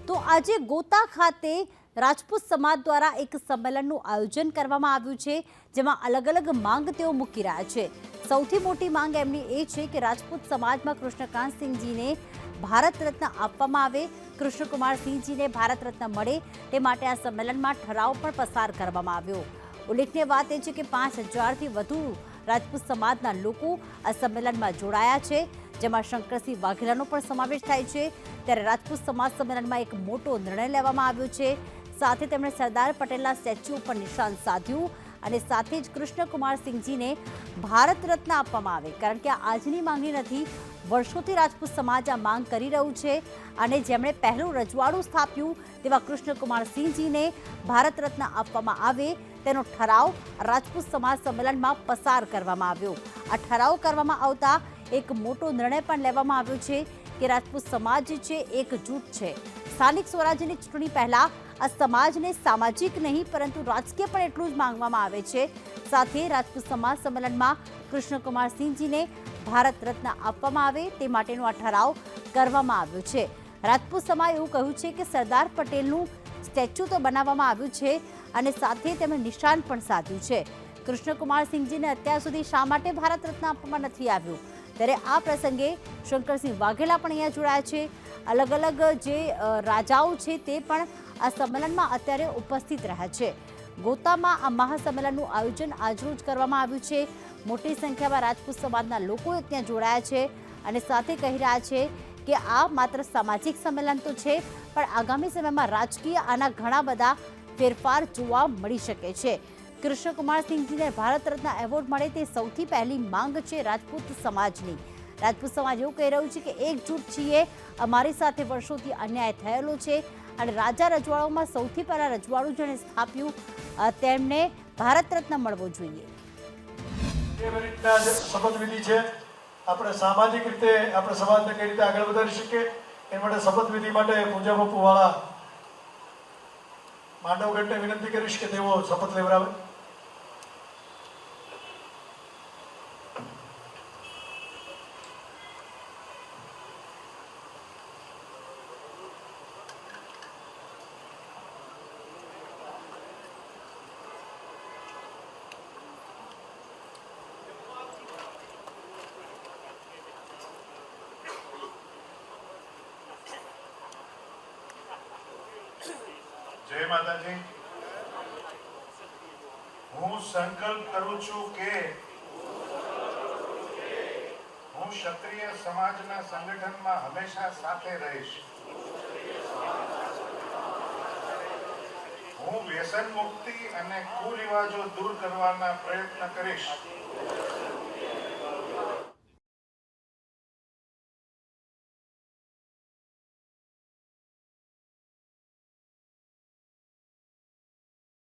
તો આજે ગોતા ખાતે રાજપૂત સમાજ દ્વારા એક સંમેલનનું આયોજન કરવામાં આવ્યું છે, જેમાં અલગ અલગ માંગ તેઓ મૂકી રહ્યા છે। સૌથી મોટી માંગ એમની એ છે કે રાજપૂત સમાજમાં કૃષ્ણકાંતસિંહજીને ભારત રત્ન આપવામાં આવે, કૃષ્ણકુમારસિંહજીને ભારત રત્ન મળે તે માટે આ સંમેલનમાં ઠરાવ પણ પસાર કરવામાં આવ્યો। ઉલ્લેખનીય વાત એ છે કે 5000થી વધુ રાજપૂત સમાજના લોકો આ સંમેલનમાં જોડાયા છે, જેમાં શંકરસિંહ વાઘેલાનો પણ સમાવેશ થાય છે। ત્યારે રાજપૂત સમાજ સંમેલનમાં એક મોટો નિર્ણય લેવામાં આવ્યો છે। સાથે તેમણે સરદાર પટેલના સ્ટેચ્યુ ઉપર નિશાન સાધ્યું અને સાથે જ કૃષ્ણકુમારસિંહજીને ભારત રત્ન આપવામાં આવે, કારણ કે આજની માંગણી નથી, વર્ષોથી રાજપૂત સમાજ આ માંગ કરી રહ્યું છે અને જેમણે પહેલું રજવાડું સ્થાપ્યું તેવા કૃષ્ણકુમારસિંહજીને ભારત રત્ન આપવામાં આવે તેનો ઠરાવ રાજપૂત સમાજ સંમેલનમાં પસાર કરવામાં આવ્યો। આ ઠરાવ કરવામાં આવતા એક મોટો નિર્ણય પણ લેવામાં આવ્યો છે કે રાજપૂત સમાજ છે એકજૂટ છે। સ્થાનિક સ્વરાજ્યની ચૂંટણી પહેલા આ સમાજને સામાજિક નહીં પરંતુ રાજકીય પણ એટલું જ માંગવામાં આવે છે। સાથે રાજપૂત સમાજ સંમેલનમાં કૃષ્ણકુમારસિંહજીને ભારત રત્ન આપવામાં આવે તે માટેનો આ ઠરાવ કરવામાં આવ્યો છે। રાજપૂત સમાજે એવું કહ્યું છે કે સરદાર પટેલનું સ્ટેચ્યુ તો બનાવવામાં આવ્યું છે અને સાથે તેમણે નિશાન પણ સાધ્યું છે। કૃષ્ણકુમારસિંહજીને અત્યાર સુધી શા માટે ભારત રત્ન આપવામાં નથી આવ્યું, ત્યારે આ પ્રસંગે શંકરસિંહ વાઘેલા પણ અહીંયા જોડાયા છે। અલગ અલગ જે રાજાઓ છે તે પણ આ સંમેલનમાં અત્યારે ઉપસ્થિત રહ્યા છે। ગોતામાં આ મહાસંમેલનનું આયોજન આજરોજ કરવામાં આવ્યું છે। મોટી સંખ્યામાં રાજપૂત સમાજના લોકો ત્યાં જોડાયા છે અને સાથે કહી રહ્યા છે કે આ માત્ર સામાજિક સંમેલન તો છે, પણ આગામી સમયમાં રાજકીય આના ઘણા બધા ફેરફાર જોવા મળી શકે છે। કૃષ્ણકુમારસિંહજીને ભારત રત્ન એવોર્ડ મળે તે સૌથી પહેલી માંગ છે રાજપૂત સમાજની। રાજપૂત સમાજ એવું કહી રહ્યું છે કે એકજૂટ છીએ, અમારી સાથે વર્ષોથી અન્યાય થયેલો છે અને રાજા રજવાડાઓમાં સૌથી પહેલા રજવાડું જેણે સ્થાપ્યું તેમને ભારત રત્ન મળવો જોઈએ। શપથવિધિ છે, આપણે સામાજિક રીતે આપણે સમાજને કઈ રીતે આગળ વધારી શકીએ એ માટે શપથવિધિ માટે પૂજા બાપુ વાળા માંડવગઢને વિનંતી કરીશ કે તેઓ શપથ લેવડાવે। જય માતાજી। હું સંકલ્પ કરું છું કે હું ક્ષત્રિય સમાજના સંગઠનમાં હંમેશા સાથે રહીશ। હું વ્યસન મુક્તિ અને કુરિવાજો દૂર કરવાના પ્રયત્ન કરીશ।